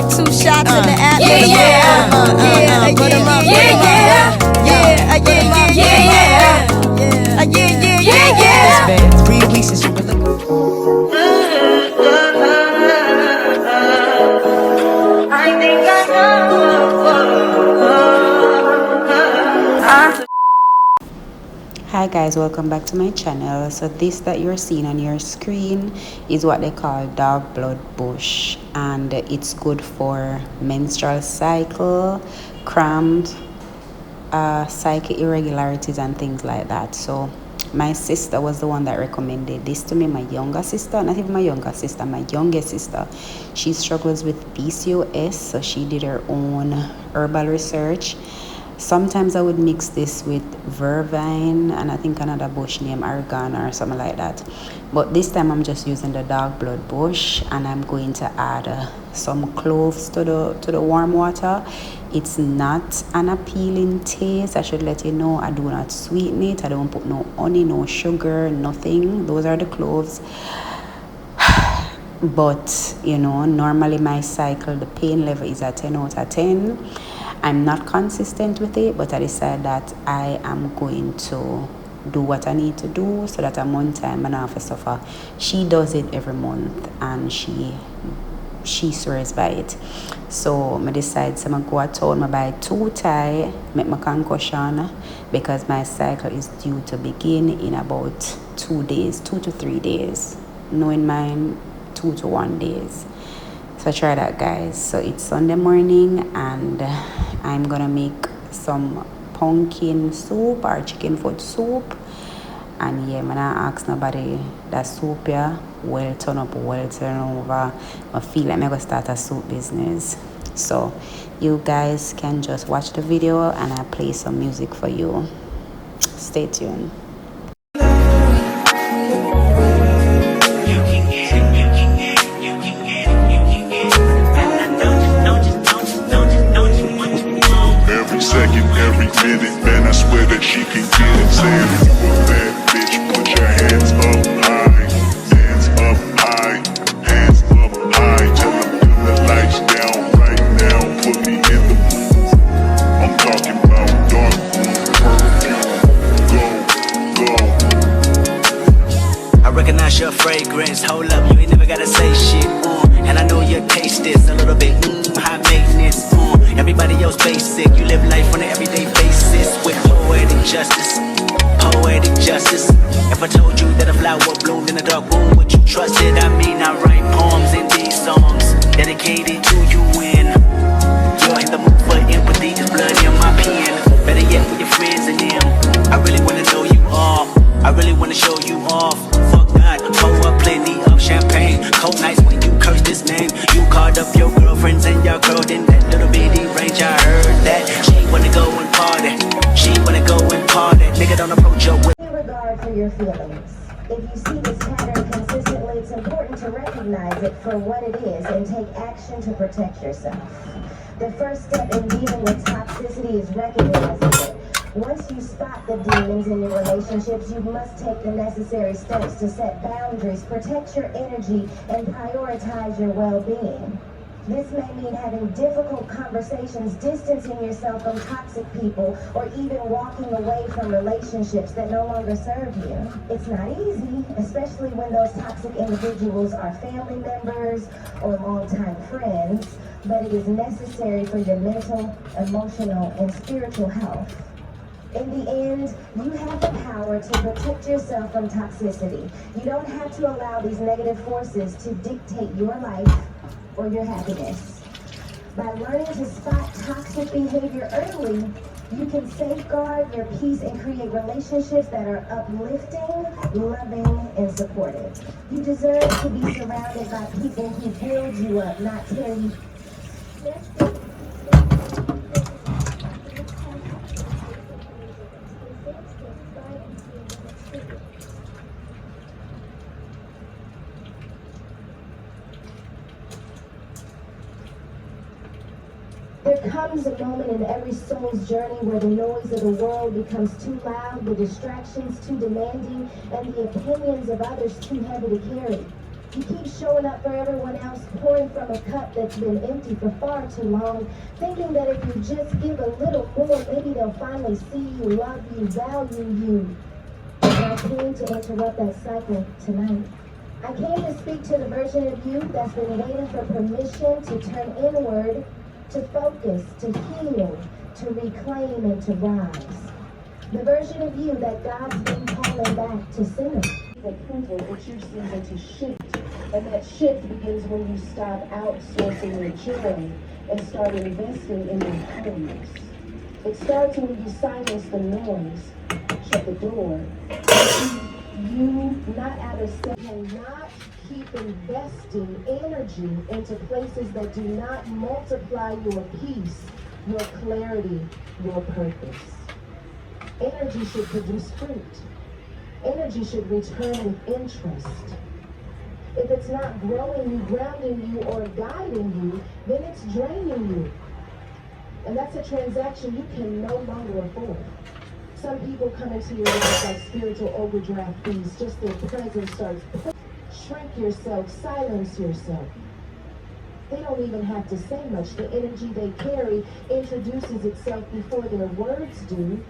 2 shots in the app. Yeah, yeah. Put 'em up. Yeah, yeah. It's been 3 weeks since you were looking. I think I know. Hi guys, welcome back to my channel. So this that you're seeing on your screen is what they call dog blood bush, and it's good for menstrual cycle, cramps, cycle irregularities and things like that. So my sister was the one that recommended this to me. My younger sister, not even my younger sister, my youngest sister, she struggles with PCOS, so she did her own herbal research. Sometimes I would mix this with vervine and I think another bush named oregano or something like that. But this time I'm just using the dog blood bush, and I'm going to add some cloves to the warm water. It's not an appealing taste. I should let you know. I do not sweeten it. I don't put no honey, no sugar, nothing. Those are the cloves. But you know, normally my cycle, the pain level is a 10 out of 10. I'm not consistent with it, but I decided that I am going to do what I need to do so that I'm on time and I have to suffer. She does it every month and she swears by it. So I decide so I go to town, I buy 2 tie, make my concussion, because my cycle is due to begin in about 2 days, 2 to 3 days. Knowing mine, 2 to 1 days. So try that, guys. So it's Sunday morning and I'm gonna make some pumpkin soup or chicken foot soup. And yeah, I'm not ask nobody that soup here well turn up, well turn over. I feel like I'm gonna start a soup business. So you guys can just watch the video and I'll play some music for you. Stay tuned. Every minute, man, I swear that she can get it. Saying, bad bitch, put your hands up high, hands up high, hands up high. Tell them turn the lights down right now, put me in the mood. I'm talking about dark perfume. Go. I recognize your fragrance. Hold up, you ain't never gotta say shit. And I know your taste is a little bit high maintenance. Everybody else basic. You live life on an everyday basis with poetic justice. Poetic justice. If I told you that a flower bloomed in a dark room, would you trust it? I mean, I write poems in these songs dedicated to you. When you're in the mood for empathy, there's blood in my pen. Better yet, with your friends and them. I really wanna know you all. I really wanna show you off. Fuck God, pour up plenty of champagne. Cold nights when you curse this name. You called up your girlfriends and your girl in that little bitty range. I heard that she wanna go and party. She wanna go and party. Nigga, don't approach her with regard for your feelings. If you see this pattern consistently, it's important to recognize it for what it is and take action to protect yourself. The first step in dealing with toxicity is recognizing it. Once you spot the demons in your relationships, you must take the necessary steps to set boundaries, protect your energy, and prioritize your well-being. This may mean having difficult conversations, distancing yourself from toxic people, or even walking away from relationships that no longer serve you. It's not easy, especially when those toxic individuals are family members or longtime friends, but it is necessary for your mental, emotional, and spiritual health. In the end, you have the power to protect yourself from toxicity. You don't have to allow these negative forces to dictate your life or your happiness. By learning to spot toxic behavior early, you can safeguard your peace and create relationships that are uplifting, loving, and supportive. You deserve to be surrounded by people who build you up, not tear you. There comes a moment in every soul's journey where the noise of the world becomes too loud, the distractions too demanding, and the opinions of others too heavy to carry. You keep showing up for everyone else, pouring from a cup that's been empty for far too long, thinking that if you just give a little more, maybe they'll finally see you, love you, value you. And I came to interrupt that cycle tonight. I came to speak to the version of you that's been waiting for permission to turn inward, to focus, to heal, to reclaim, and to rise. The version of you that God's been calling back to center. The printer, it's your season to shift. And that shift begins when you stop outsourcing your joy and start investing in your wholeness. It starts when you silence the noise, shut the door. You, not out of step, cannot keep investing energy into places that do not multiply your peace, your clarity, your purpose. Energy should produce fruit. Energy should return with interest. If it's not growing you, grounding you, or guiding you, then it's draining you. And that's a transaction you can no longer afford. Some people come into your life like spiritual overdraft fees, just their presence starts. Shrink yourself, silence yourself. They don't even have to say much. The energy they carry introduces itself before their words do.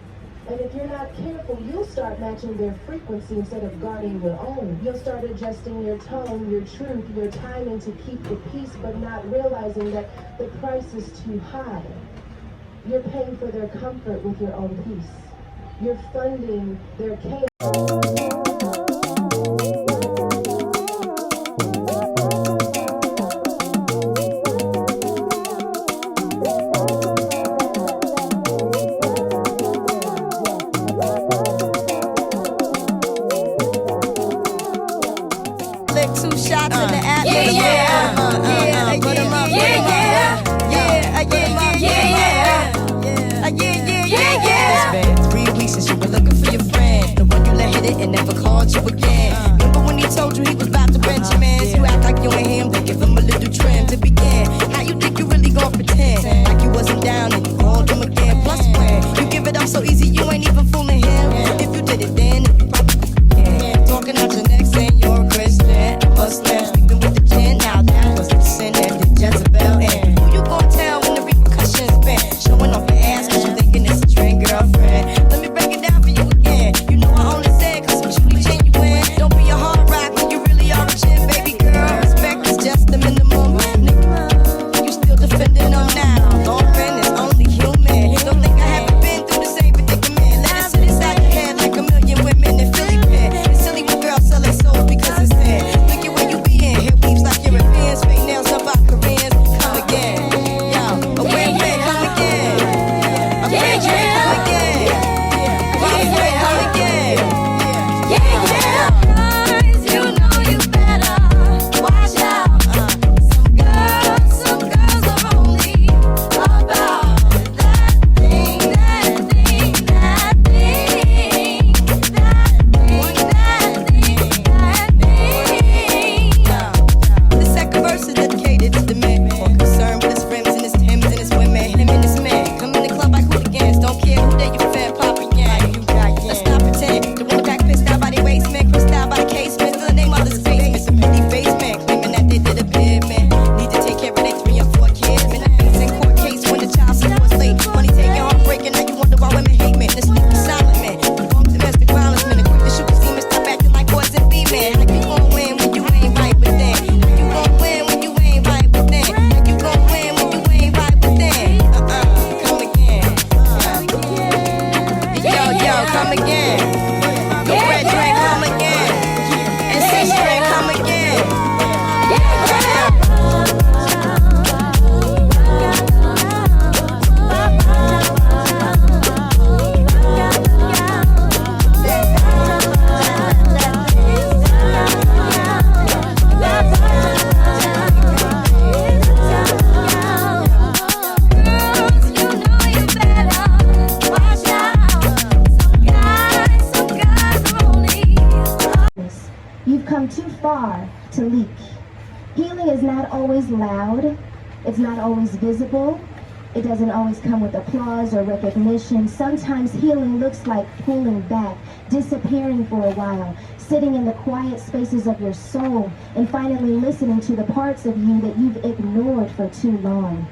And if you're not careful, you'll start matching their frequency instead of guarding your own. You'll start adjusting your tone, your truth, your timing to keep the peace, but not realizing that the price is too high. You're paying for their comfort with your own peace. You're funding their chaos. Lick 2 shots in the app. Put 'em up. It's been 3 weeks since you were looking for your friend, the one you let hit it and never called you again. Remember when he told you he was about to Benjamins? You act like you ain't him, then give him a little trim to begin. How you think you really gon' pretend like you wasn't down and you called him again? Plus when you give it up so easy, you ain't even fooling him. If you did it then, you probably can. Talking out your neck saying you're a Christian, Muslim, sleeping with the gin. Now that was the sin that did Jezebel in. Who you gon' tell when the repercussions been? Showing off your ass cause you thinking it's a train girlfriend. Let me break it down for you again. You know I only said cause I'm truly genuine. Don't be a hard rock when you really are a gin, baby girl. Respect is just the minimum. Nigga, you still defending them now. Lauren is only human. Don't think I haven't been through the same predicament. Let it sit inside your head like a million women in Philly pen. It's silly when girls sell their souls because it's dead. Look at where you be in. Hair weaves like Europeans. Fake nails done by Koreans. Come again. Yo, a win-win. Come again. A win-win. Come again. A win-win. Come again. Guys, you know you better watch out. Some girls are only about that thing. The second verse is dedicated to the man more concerned with his rims and his Timbs and his women. Him and his man come in the club like hooligans. Don't care who they you fan, poppin' gang. Let's not pretend. The one back pissed out by their waistman, crissed out by the casement. Still the name of this face, Mr. Pretty Face Man, claiming that they did a bid, man. Need to take care of their 3 or 4 kids. Man, the face in court case when the child support's late. Money taking, heartbreaking, now you wonder why women hate men. This nigga silent man, wrong domestic violence man. Quick to shoot the scheme and stop acting like boys and be man. How you gon' win when you ain't right with them? How you gon' win when you ain't right with them? How you gon' win when you ain't right with them? Come again. Yo, come again. The red drink, come again. And six drink, come again. You've come too far to leak. Healing is not always loud. It's not always visible. It doesn't always come with applause or recognition. Sometimes healing looks like pulling back, disappearing for a while, sitting in the quiet spaces of your soul, and finally listening to the parts of you that you've ignored for too long.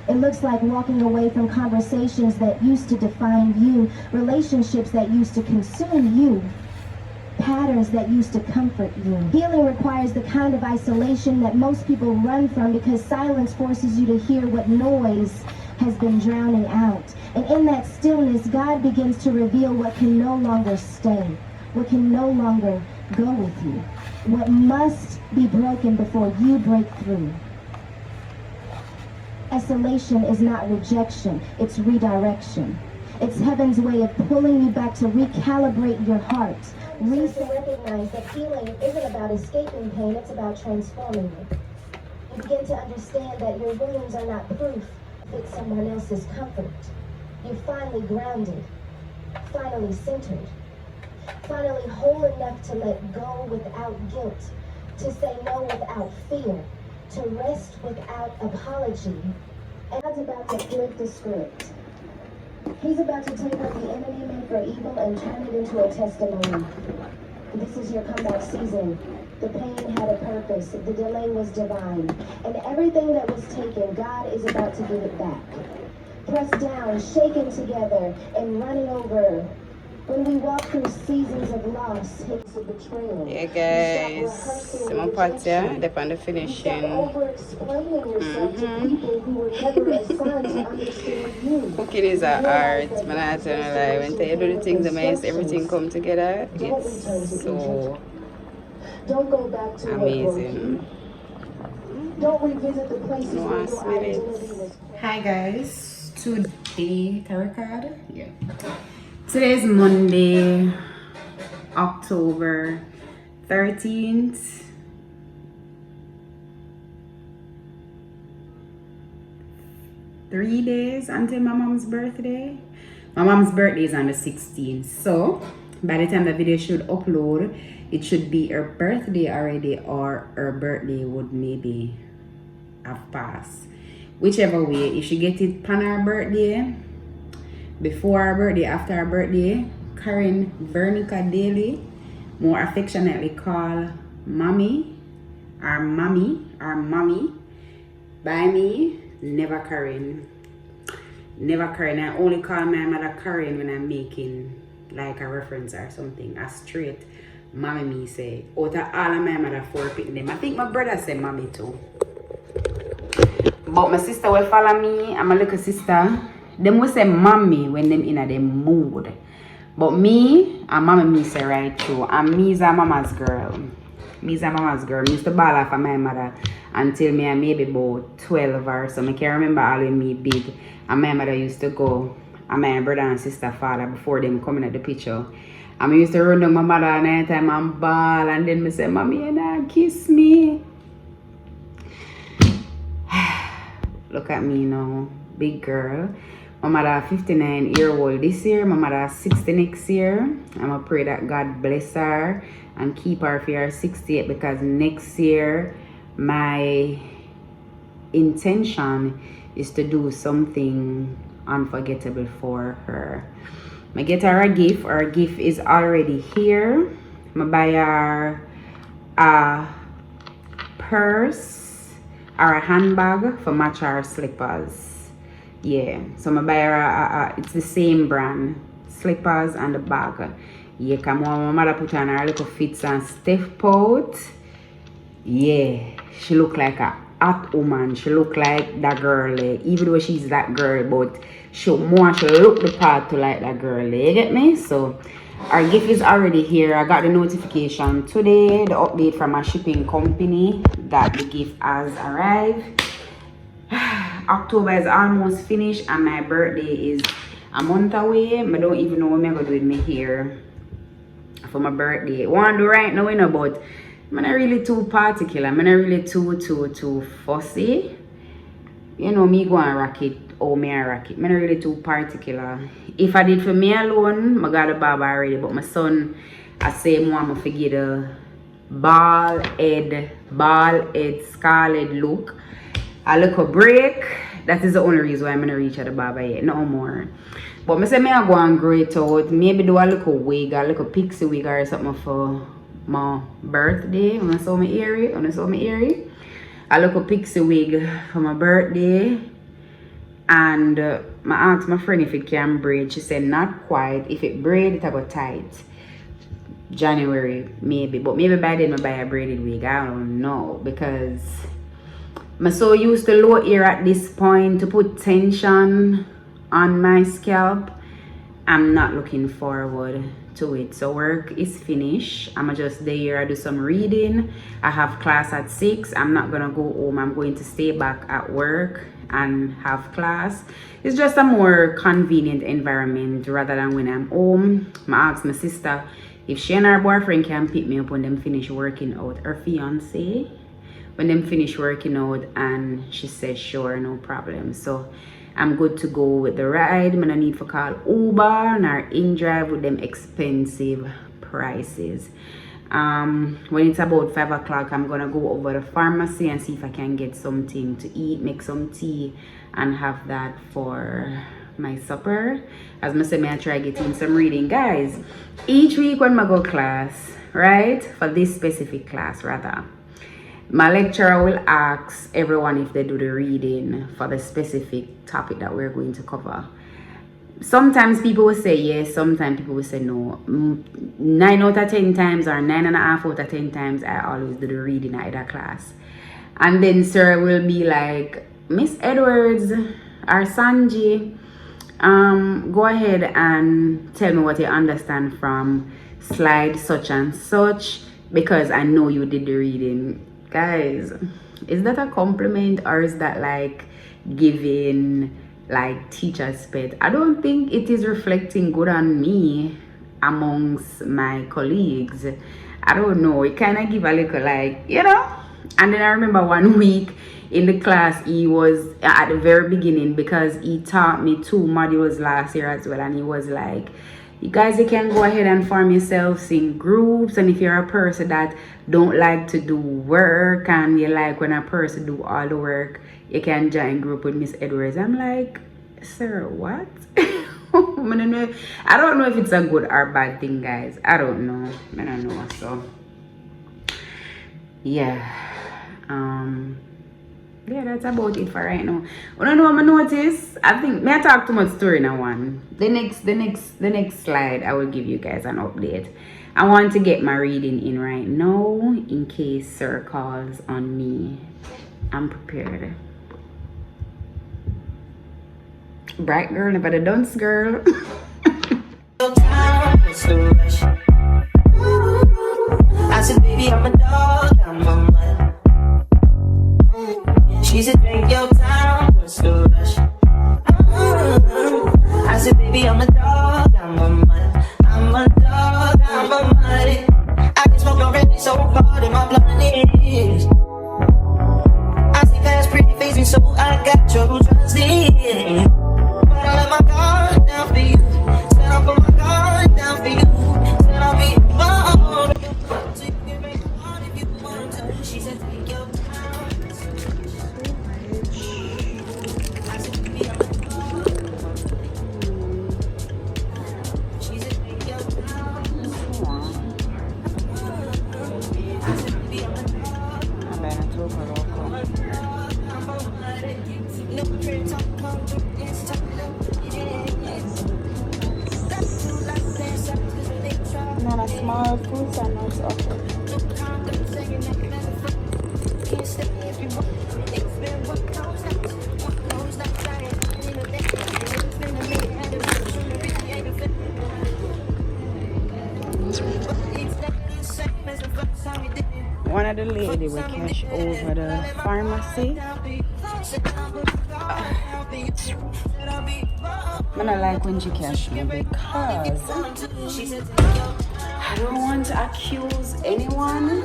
It looks like walking away from conversations that used to define you, relationships that used to consume you, patterns that used to comfort you. Healing requires the kind of isolation that most people run from because silence forces you to hear what noise has been drowning out. And in that stillness, God begins to reveal what can no longer stay, what can no longer go with you, what must be broken before you break through. Isolation is not rejection, it's redirection. It's heaven's way of pulling you back to recalibrate your heart. Recognize that healing isn't about escaping pain, it's about transforming it. You begin to understand that your wounds are not proof it's someone else's comfort. You're finally grounded, finally centered, finally whole enough to let go without guilt, to say no without fear, to rest without apology. And God's about to flip the script. He's about to take what the enemy meant for evil and turn it into a testimony. This is your comeback season. The pain had a purpose. The delay was divine. And everything that was taken, God is about to give it back. Pressed down, shaken together, and running over. When we walk through seasons of loss, hits of betrayal. Yeah, guys. Some parts, yeah, they're on the finishing. Over-explaining yourself to people who were never assigned to understand you. Cooking is an art. Man, I tell you, like, when you do the things, the makes everything come together. It's so Don't go back to amazing. Don't revisit the places No, where I your smell it. identity was. Hi, guys. Today, can I record? Yeah. Today is Monday, October 13th. Three days until my mom's birthday. My mom's birthday is on the 16th. So, by the time the video should upload, it should be her birthday already, or her birthday would maybe have passed. Whichever way, if she get it on her birthday, before her birthday, after her birthday, Karen Vernica Daly, more affectionately called Mommy, or Mommy, by me, never Karen. Never Karen. I only call my mother Karen when I'm making like a reference or something. A straight Mommy me say. Out of all of my mother four picking them. I think my brother said Mommy too. But my sister will follow me, and my little sister, them will say Mommy when them in a them mood. But me and Mommy me say right through. And me is a mama's girl. Me is a mama's girl. Me used to ball off of my mother until me and maybe about 12 or so. I can remember all of me big. And my mother used to go, and my brother and sister father before them coming at the picture. And I used to run down my mother at night time and ball, and then me say, Mommy, you know, kiss me. Look at me now, big girl. My mother 59-year-old this year. My mother 60 next year. I'm gonna pray that God bless her and keep her for her 68, because next year my intention is to do something unforgettable for her. I get her a gift. Her gift is already here. I buy her a purse or a handbag for match her slippers. Yeah, so I buy her it's the same brand, slippers and the bag. Yeah, come on, my mother put on her little fits and step out. Yeah, she look like a hot woman. She look like that girl, even though she's that girl, but she look the part to like that girl. You get me? So our gift is already here. I got the notification today, the update from my shipping company that the gift has arrived. October is almost finished and my birthday is a month away. I don't even know what I'm gonna do with my hair for my birthday. What I do right now, you know, but I'm not really too particular. I'm not really too fussy. You know, me go and rock it. Oh, me I rock it. I'm not really too particular. If I did for me alone, I got a barber already. But my son, I say more, I'm forget a bald head scarlet look. A little break, That is the only reason why I'm gonna reach at the barber yet, no more. But I say I go and grow it out, maybe do a little wig, a little pixie wig or something for my birthday. When I saw my earring, a little pixie wig for my birthday. And I asked my friend if it can braid. She said not quite. If it braid, it'll go tight. January maybe, but maybe by then I buy a braided wig. I don't know, because I'm so used to low hair at this point to put tension on my scalp. I'm not looking forward to it. So work is finished. I'm just there. I do some reading. I have class at 6. I'm not gonna go home. I'm going to stay back at work and have class. It's just a more convenient environment rather than when I'm home. I asked my sister if she and her boyfriend can pick me up when them finish working out, her fiance, when them finish working out, and she said sure, no problem. So I'm good to go with the ride. I'm gonna need to call Uber or InDrive with them expensive prices. When it's about 5 o'clock, I'm gonna go over to the pharmacy and see if I can get something to eat, make some tea, and have that for my supper. As I said, I try getting some reading, guys. Each week when I go class, right, for this specific class rather, my lecturer will ask everyone if they do the reading for the specific topic that we're going to cover. Sometimes people will say yes, sometimes people will say no. 9 out of 10 times or 9.5 out of 10 times, I always do the reading at either class. And then sir will be like, Miss Edwards or Sanji, go ahead and tell me what you understand from slide such and such, because I know you did the reading. Guys, is that a compliment or is that like giving like teacher's pet? I don't think it is reflecting good on me amongst my colleagues. I don't know, it kind of give a little like, you know. And then I remember one week in the class, he was at the very beginning, because he taught me 2 modules last year as well, and he was like, you guys, you can go ahead and form yourselves in groups, and if you're a person that don't like to do work and you like when a person do all the work, you can join group with Miss Edwards. I'm like, sir, what? I don't know if it's a good or bad thing, guys. I don't know. So yeah, yeah, that's about it for right now. I don't know what I notice. I think may I talk too much story now one. The next slide I will give you guys an update. I want to get my reading in right now in case sir calls on me. I'm prepared. Bright girl, never the dunce girl. I said, baby, I'm a dog, I'm a man. She said, take your time, what's the rush? I said, baby, I'm a dog, I'm a man. I'm a dog, I'm a man. I can smoke already, so hard in my blood is. I see guys pretty facing, so I got trouble trusting. But I let my guard down for you. Said I'll put my guard down for you. Said I'll be wrong. So you can make it hard if you want to. She said, take your time. Not a small fruits and nuts offered. One of the lady will cash over the pharmacy. I don't like when she cash me because I don't want to accuse anyone,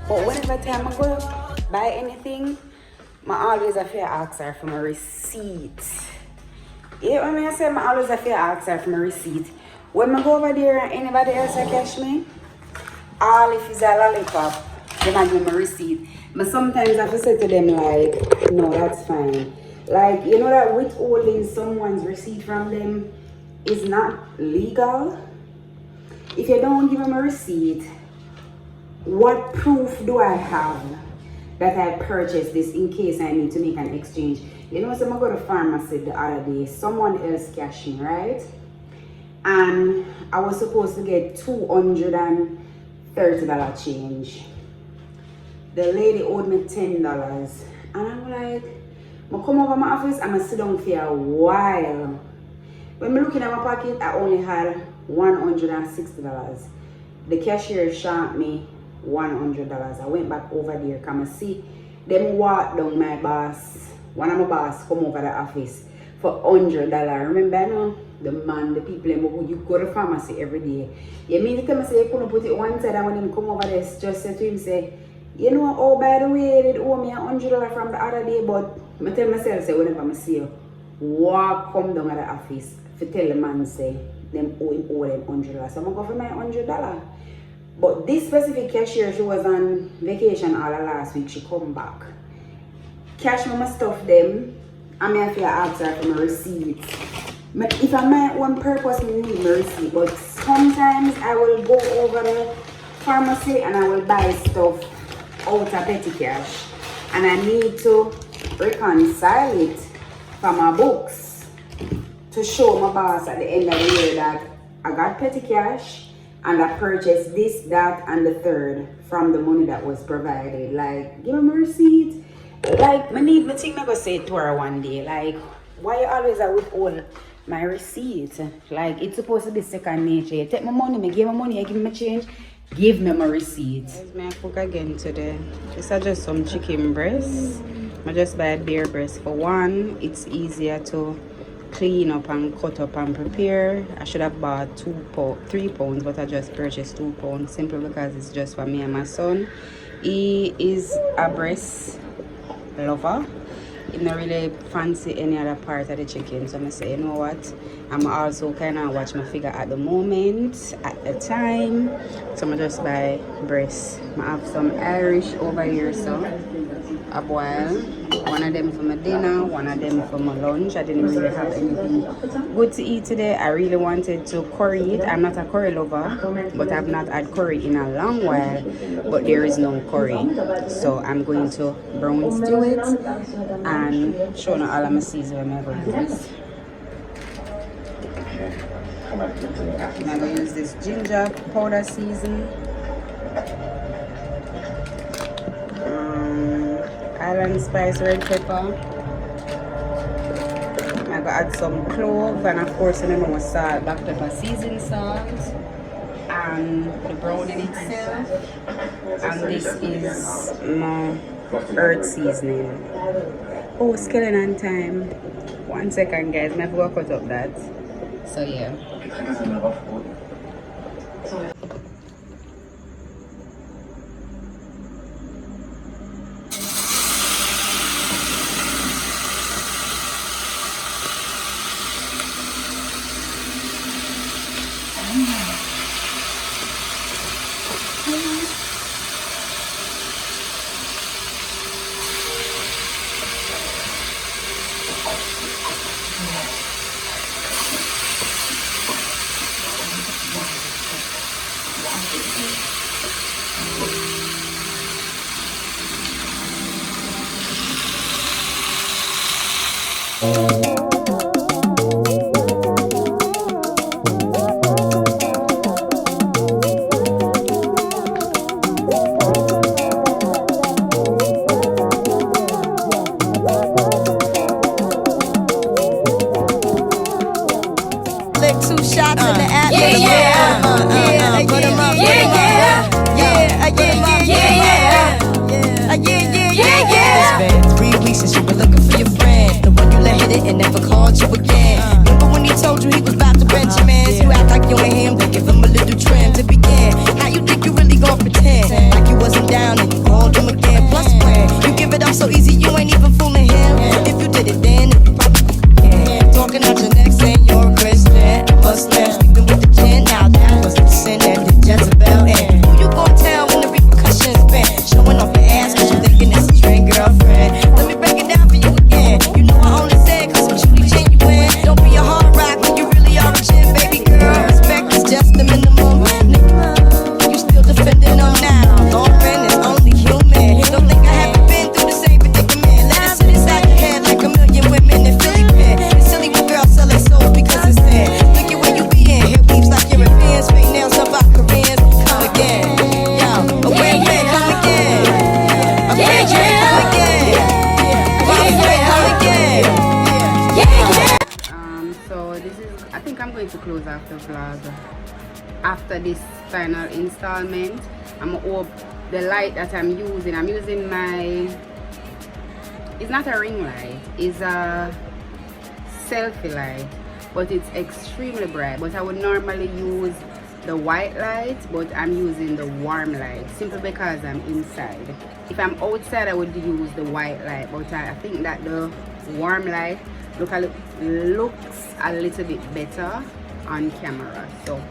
but whenever time I go buy anything, I always have to ask her for my receipt. Yeah, when I say I always have to ask her for my receipt. When I go over there and anybody else cash me, all if it's a lollipop, then I give my receipt. But sometimes I have to say to them like, no, that's fine. Like, you know that withholding someone's receipt from them is not legal. If you don't give them a receipt, what proof do I have that I purchased this in case I need to make an exchange? You know, so I go to pharmacy the other day, someone else cashed me, right? And I was supposed to get $230 change. The lady owed me $10. And I'm like, I come over my office and I sit down for a while. When I looking at my pocket, I only had $160. The cashier shot me $100. I went back over there, come and see them walk down my boss. One of my boss come over the office for $100. Remember, I know the man, the people, you go to the pharmacy every day. You mean to tell me say you couldn't put it one side and when him come over there, just say to him, say, you know, oh, by the way, they owe me $100 from the other day, but I tell myself, say, whenever I see you, walk come down at the office to tell the man, say, them owe them $100. So I'm going to go for my $100. But this specific cashier, she was on vacation all of last week. She come back. Cash me my stuff them. I may have to ask her for my receipt. But if I my own purpose, I need my receipt. But sometimes I will go over the pharmacy and I will buy stuff out of petty cash. And I need to reconcile it from my books to show my boss at the end of the year that I got petty cash and I purchased this, that, and the third from the money that was provided. Like, give me a receipt. Like, I need my thing, I go say to her one day, like, why you always withhold my receipt? Like, it's supposed to be second nature. You take my money, me give my money, you give me my change, give me my receipt. Here's my cook again today. These are just some chicken breasts. I just buy bear breast for one. It's easier to clean up and cut up and prepare. I should have bought 3 pounds, but I just purchased 2 pounds simply because it's just for me and my son. He is a breast lover. He don't really fancy any other part of the chicken, so I say, you know what, I'm also kind of watch my figure at the moment, at the time, so I just buy breast. I have some Irish over here, so a boil. One of them for my dinner, one of them for my lunch. I didn't really have anything good to eat today. I really wanted to curry it. I'm not a curry lover, but I've not had curry in a long while, but there is no curry, so I'm going to brown stew it and show you all of my seasoning I'm going to use. I'm going to use this ginger powder season, island spice red pepper. I'm going to add some clove and of course I know salt, black pepper seasoned salt, and the browning itself, and this is my earth seasoning. Oh, skeleton time. 1 second guys, I have to go cut up that. So yeah. Lick 2 shots in the app. Put 'em up. It's been 3 weeks since you were looking for your friend, the one you let hit it and never I'm going to close off the vlog after this final installment. I'm gonna hope the light that I'm using my, it's not a ring light, it's a selfie light, but it's extremely bright. But I would normally use the white light, but I'm using the warm light simply because I'm inside. If I'm outside, I would use the white light, but I think that the warm light looks a little bit better on camera. So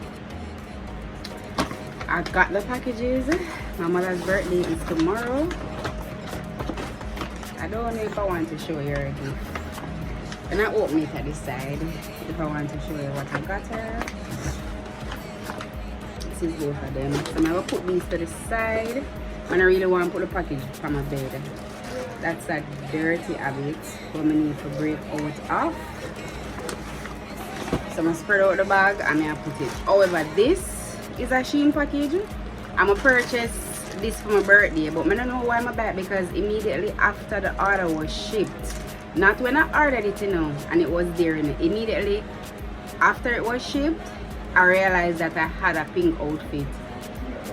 I got the packages. My mother's birthday is tomorrow. I don't know if I want to show you her gift. And I open it at this side if I want to show you what I got her. This is both of them. So I'm going to put these to the side when I really want to put the package from my bed. That's a dirty habit what I need to break out of. So I'm going to spread out the bag and I put it. However, this is a Shein package. I'm going to purchase this for my birthday, but I don't know why I'm back, because immediately after the order was shipped, not when I ordered it, you know, and it was there, in it. Immediately after it was shipped, I realized that I had a pink outfit.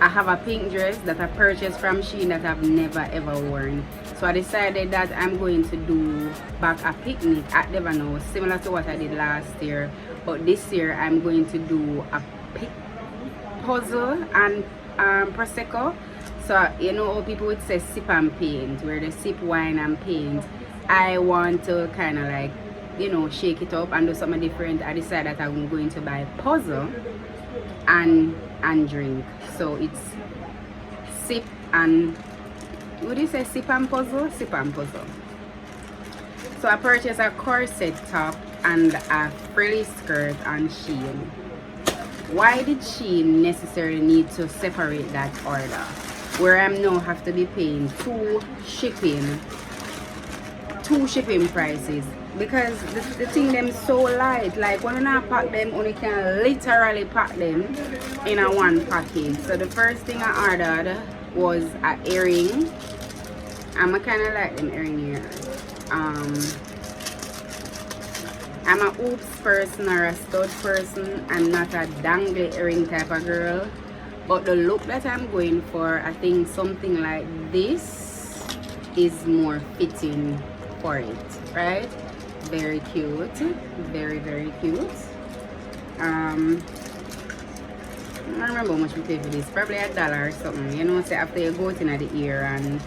I have a pink dress that I purchased from Shein that I've never ever worn. So I decided that I'm going to do back a picnic at Devon, similar to what I did last year. But this year I'm going to do a puzzle and prosecco. So you know how people would say sip and paint, where they sip wine and paint. I want to kind of like, you know, shake it up and do something different. I decided that I'm going to buy puzzle and drink. So it's sip and, would you say sip and puzzle? Sip and puzzle. So I purchased a corset top and a frilly skirt on Shein. Why did Shein necessarily need to separate that order, where I'm now have to be paying two shipping prices? Because the thing them so light, like when I pack them, only can literally pack them in a one package. So the first thing I ordered was an earring. I'm kind of like them earring here. I'm a hoops person or a stud person. I'm not a dangly earring type of girl. But the look that I'm going for, I think something like this is more fitting for it, right? Very cute, very cute. I don't remember how much we paid for this. Probably $1 or something. You know, say after you go in at the ear and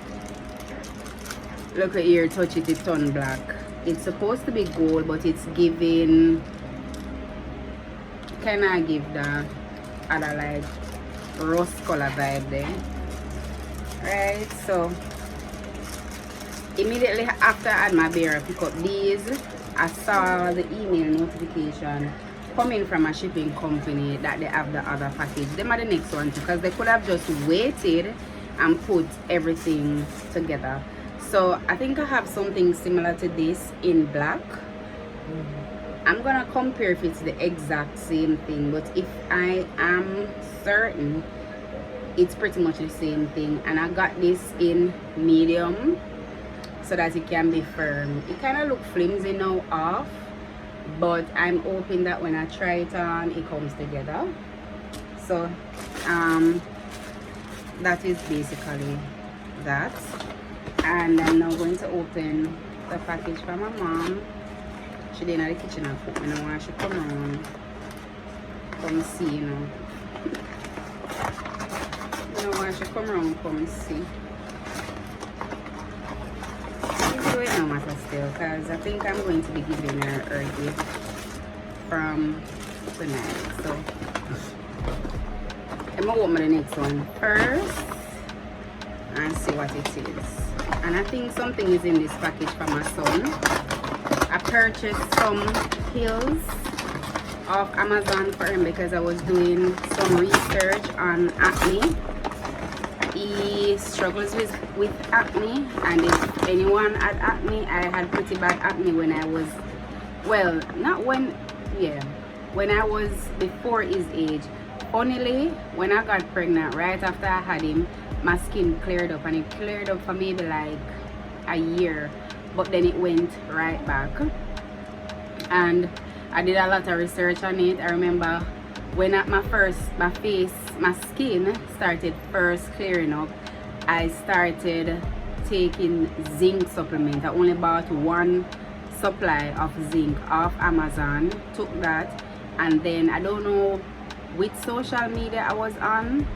look at ear, touch it, it's turn black. It's supposed to be gold, but it's giving, kind of give the other like rose color vibe there, right? So immediately after I had my bear pick up these, I saw the email notification coming from a shipping company that they have the other package. Them are the next one, because they could have just waited and put everything together. So I think I have something similar to this in black. I'm gonna compare if it's the exact same thing, but if I am certain, it's pretty much the same thing. And I got this in medium so that it can be firm. It kind of looks flimsy now off, but I'm hoping that when I try it on, it comes together. So that is basically that. And I'm now going to open the package for my mom. She did in the kitchen and cook. I don't want she come around, come see, you know. I don't want she come around, come see. So it no matter still, because I think I'm going to be giving her gift from tonight. So I'm gonna open the next one first and see what it is. And I think something is in this package for my son. I purchased some pills off Amazon for him because I was doing some research on acne. He struggles with acne, and if anyone had acne, I had pretty bad acne when I was, well, not when, yeah, when I was before his age. Funnily, when I got pregnant, right after I had him, my skin cleared up, and it cleared up for maybe like a year, but then it went right back. And I did a lot of research on it. I remember when my skin started first clearing up, I started taking zinc supplement. I only bought one supply of zinc off Amazon, took that, and then I don't know which social media I was on.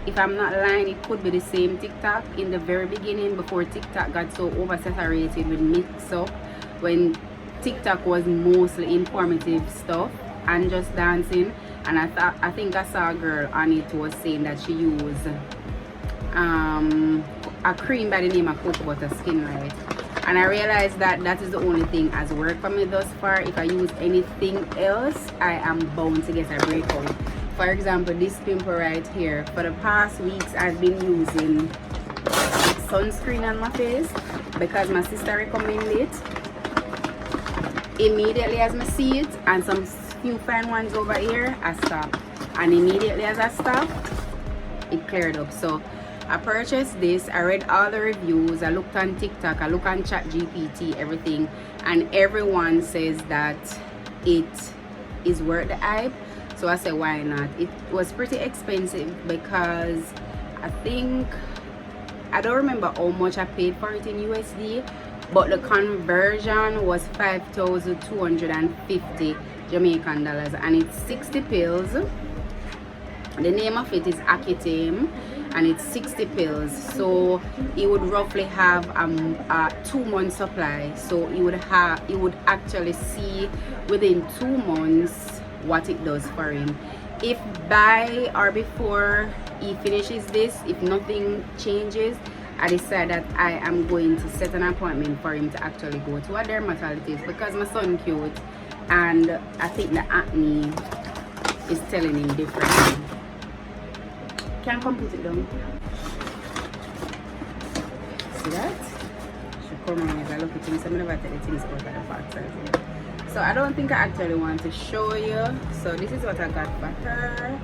If I'm not lying, it could be the same TikTok in the very beginning, before TikTok got so oversaturated with mix up, when TikTok was mostly informative stuff and just dancing. And I think I saw a girl on it who was saying that she used a cream by the name of Cocoa Butter Skin Light, and I realized that that is the only thing has worked for me thus far. If I use anything else, I am bound to get a breakout. For example, this pimple right here, for the past weeks I've been using sunscreen on my face because my sister recommended it. Immediately as I see it, and some few fine ones over here, I stop, and immediately as I stop, it cleared up. So I purchased this. I read all the reviews, I looked on TikTok, I looked on ChatGPT, everything, and everyone says that it is worth the hype. So I said, why not? It was pretty expensive because I don't remember how much I paid for it in USD, but the conversion was 5,250 Jamaican dollars, and it's 60 pills. The name of it is Accutane, and it's 60 pills, so it would roughly have a 2-month supply. So you would actually see within 2 months what it does for him. If by or before he finishes this, if nothing changes, I decide that I am going to set an appointment for him to actually go to a dermatologist, because my son cute and I think the acne is telling him differently. Can I come put it down? See that? She come on, I look at things. I'm never tell the things out of the box. So I don't think I actually want to show you. So this is what I got for her.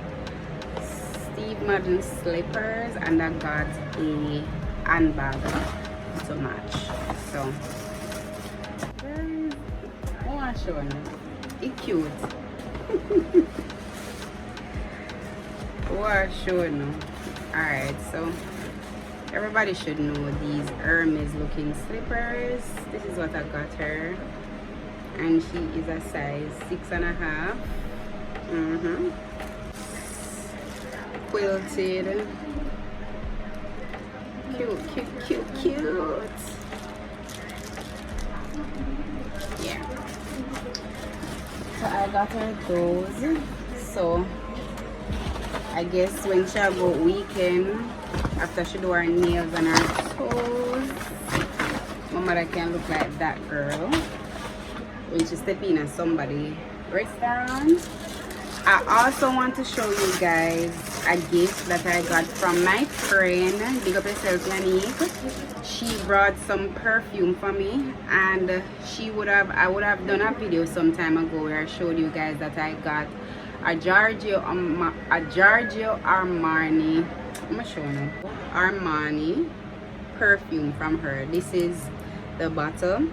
Steve Madden slippers, and I got a handbag to match. So I want to show you. It's cute. What should know. Alright, so everybody should know these Hermes looking slippers. This is what I got her, and she is a size 6.5. Quilted, cute. Yeah, so I got her those. So I guess when she go weekend, after she do her nails and her toes, my mother can look like that girl when she step in at somebody's restaurant. I also want to show you guys a gift that I got from my friend. Big up yourself, Yannick. She brought some perfume for me, and I would have done a video some time ago where I showed you guys that I got a Giorgio Armani. I'm gonna show you Armani perfume from her. This is the bottle,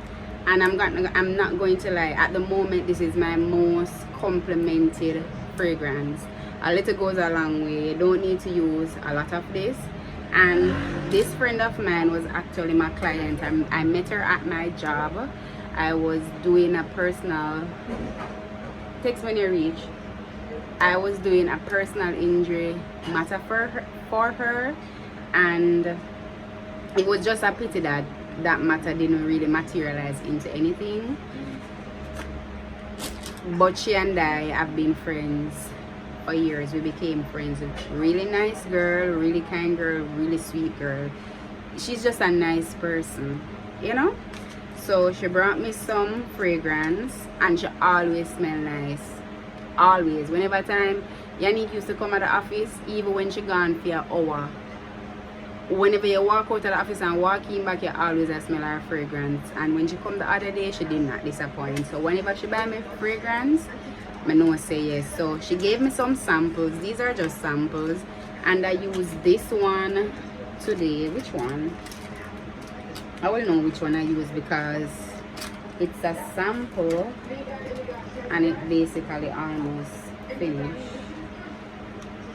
and I'm not going to lie, at the moment this is my most complimented fragrance. A little goes a long way. You don't need to use a lot of this. And this friend of mine was actually my client. I met her at my job. I was doing a personal, text when you reach, I was doing a personal injury matter for her, and it was just a pity that that matter didn't really materialize into anything. But she and I have been friends for years. We became friends. Really nice girl, really kind girl, really sweet girl. She's just a nice person, you know. So she brought me some fragrance, and she always smell nice. Always. Whenever time Yannick used to come at the office, even when she gone for an hour, whenever you walk out of the office and walk in back, you always smell her fragrance. And when she come the other day, she did not disappoint. So whenever she buy me fragrance, I know say yes. So she gave me some samples. These are just samples, and I use this one today. Which one? I will know which one I use because it's a sample. and it basically almost finished.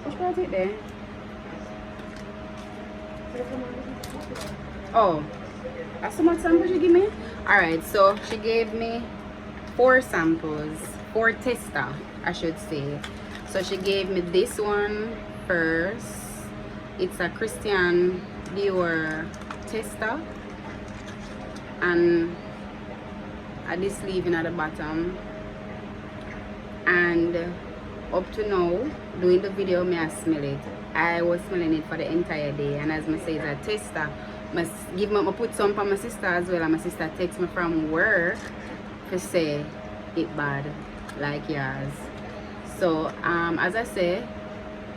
Which part is it there? Oh, that's so much sample she give me? Alright, so she gave me 4 samples, 4 tester, I should say. So she gave me this one first. It's a Christian Dior tester, and this sleeving at the bottom. And up to now, doing the video, may I smell it. I was smelling it for the entire day, and as I say, it's a tester. I put some for my sister as well, and my sister texts me from work to say it bad like yours. So as I say,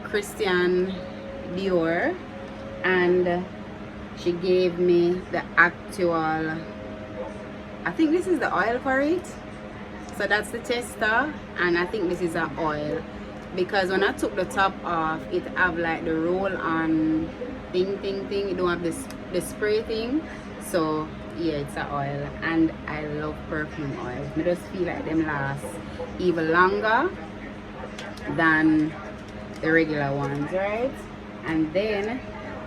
Christian Dior, and she gave me the actual, I think this is the oil for it. So that's the tester, and I think this is an oil, because when I took the top off, it have like the roll on thing. It don't have the spray thing. So yeah, it's an oil, and I love perfume oils. I just feel like them last even longer than the regular ones, right? And then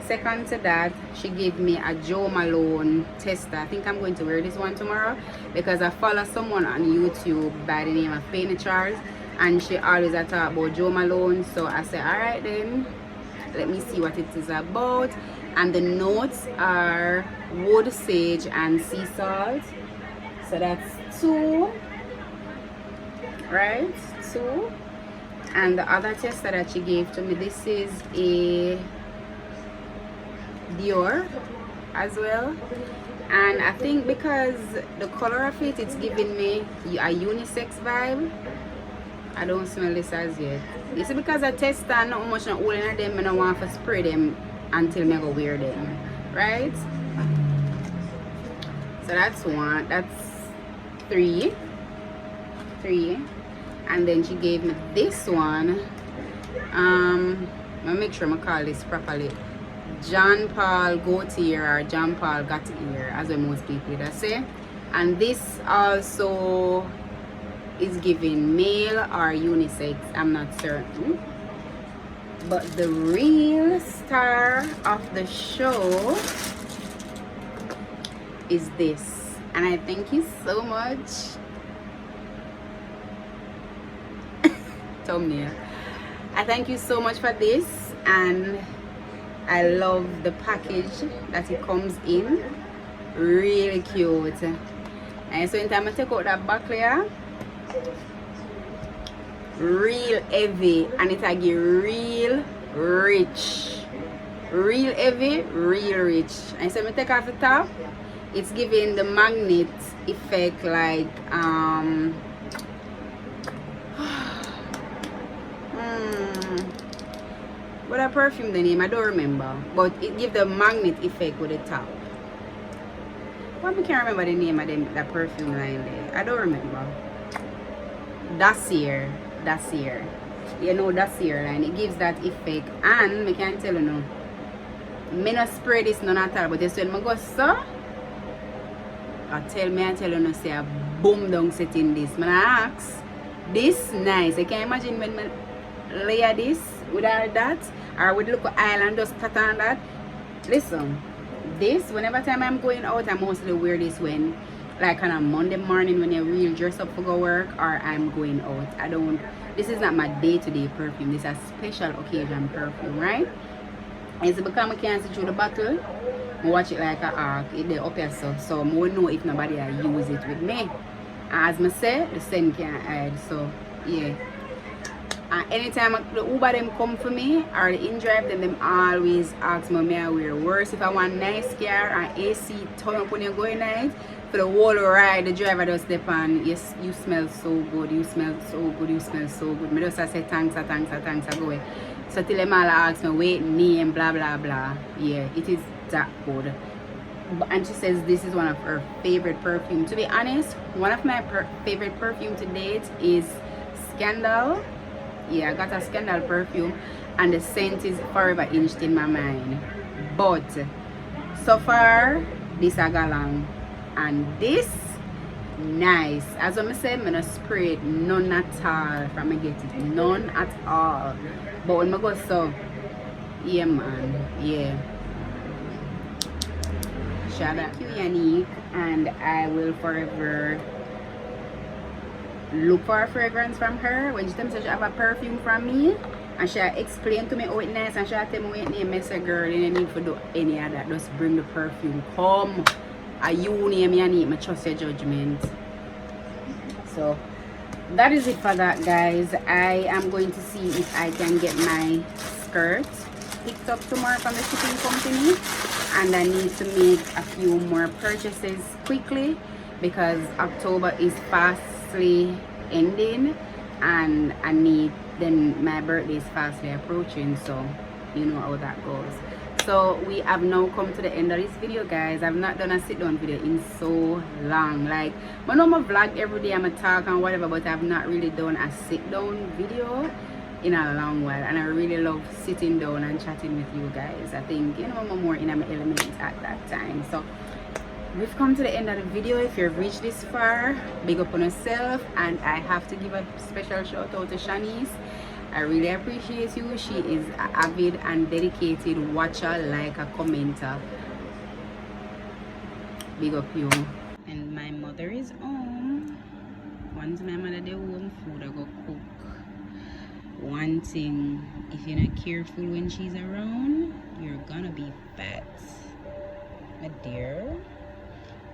second to that, she gave me a Joe Malone tester. I think I'm going to wear this one tomorrow, because I follow someone on YouTube by the name of Penny Charles, and she always talk about Joe Malone. So I said, alright then, let me see what it is about. And the notes are wood, sage, and sea salt. So that's 2, right? 2. And the other tester that she gave to me, this is a Dior as well, and I think because the color of it, it's giving me a unisex vibe. I don't smell this as yet. It's because I test and not much not holding of them, and I don't want to spray them until I go wear them, right? So that's 1, that's 3, and then she gave me this one. I'll make sure I call this properly. John Paul Gaultier, or John Paul Gaultier, as most people that say. And this also is giving male or unisex, I'm not certain. But the real star of the show is this, and I thank you so much. Thumbnail. I thank you so much for this, and I love the package that it comes in. Really cute. And so in time I take out that back layer, real heavy, and it I get real rich. Real heavy, real rich. And so I take off the top, it's giving the magnet effect, like what a perfume the name, I don't remember, but it gives the magnet effect with the top. Well, I can't remember the name of them, that perfume line there. I don't remember. Dacier. You know, Dacier line. It gives that effect, and I can't tell you no. Me not spray this none at all, but this when I go so, I tell you no, say a boom down setting this. Man, I ask, this nice. I can imagine when I layer this with all that, or with look island just cut on that. Listen, this whenever time I'm going out, I mostly wear this when, like on a Monday morning when you real dress up for go work, or I'm going out. I don't, this is not my day-to-day perfume. This is a special occasion perfume, right? And it's because I can't see through the bottle, I watch it like a arc, it they up here, so I won't know if nobody use it with me. And as I say, the scent can't hide, so yeah. And anytime the Uber them come for me, or the in-drive, then them always ask me, may I wear worse if I want nice car and AC turn up when you're going night. For the whole ride, the driver just step on, yes, you smell so good, you smell so good, you smell so good. Me just say thanks, I go away. So till them all ask me, wait, name, blah, blah, blah. Yeah, it is that good. And she says this is one of her favorite perfume. To be honest, one of my favorite perfume to date is Scandal. Yeah, I got a Scandal perfume, and the scent is forever inched in my mind. But so far, this I got along, and this nice. As I said, I'm gonna spray it none at all from I get it. None at all. But when I go so, yeah man, yeah. Shout out to Yannick, and I will forever look for a fragrance from her. When she tells me she have a perfume from me, and she explain to me how it nice, and she tell me what name, I say girl, you don't need to do any of that. Just bring the perfume. Come. You name Yannick, I trust your judgment. So that is it for that, guys. I am going to see if I can get my skirt picked up tomorrow from the shipping company, and I need to make a few more purchases quickly because October is fastly ending, and I need, then my birthday is fastly approaching, so you know how that goes. So we have now come to the end of this video, guys. I've not done a sit down video in so long. Like, I know I vlog every day, I'm a talk and whatever, but I've not really done a sit down video in a long while, and I really love sitting down and chatting with you guys. I think, you know, I'm more in my element at that time. So we've come to the end of the video. If you've reached this far, big up on yourself, and I have to give a special shout out to Shanice. I really appreciate you. She is an avid and dedicated watcher, like a commenter. Big up you. And my mother is home. Once my mother dey home, food I go cook. One thing, if you're not careful when she's around, you're gonna be fat. My dear,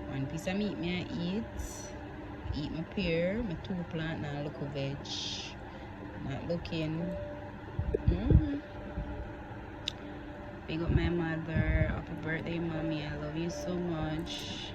one piece of meat me I eat my pear, my 2 plant, and look veg. Not looking. Big up my mother. Happy birthday, mommy. I love you so much.